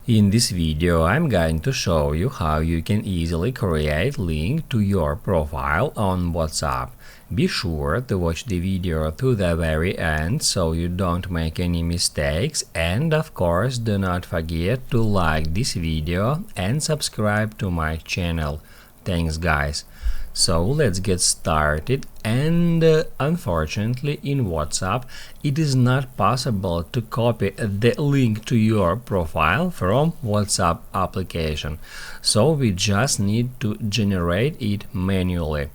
In this video, I'm going to show you how you can easily create link to your profile on WhatsApp. Be sure to watch the video to the very end so you don't make any mistakes, and of course do not forget to like this video and subscribe to my channel. Thanks guys. So let's get started, and unfortunately in WhatsApp it is not possible to copy the link to your profile from WhatsApp application, so we just need to generate it manually.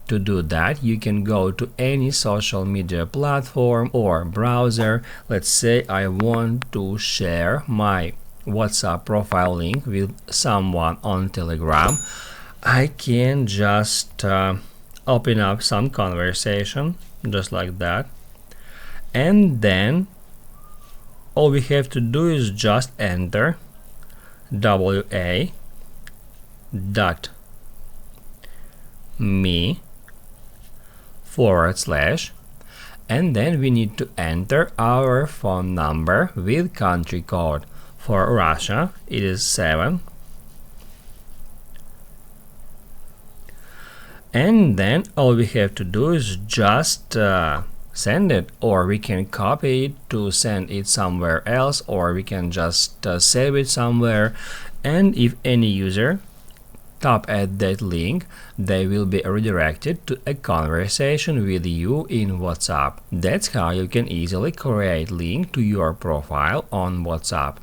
To do that, you can go to any social media platform or browser. Let's say I want to share my WhatsApp profile link with someone on Telegram. I can just open up some conversation, just like that, and then all we have to do is just enter wa.me/, and then we need to enter our phone number with country code. For Russia it is 7. And then all we have to do is just send it, or we can copy it to send it somewhere else, or we can just save it somewhere. And if any user tap at that link, they will be redirected to a conversation with you in WhatsApp. That's how you can easily create link to your profile on WhatsApp.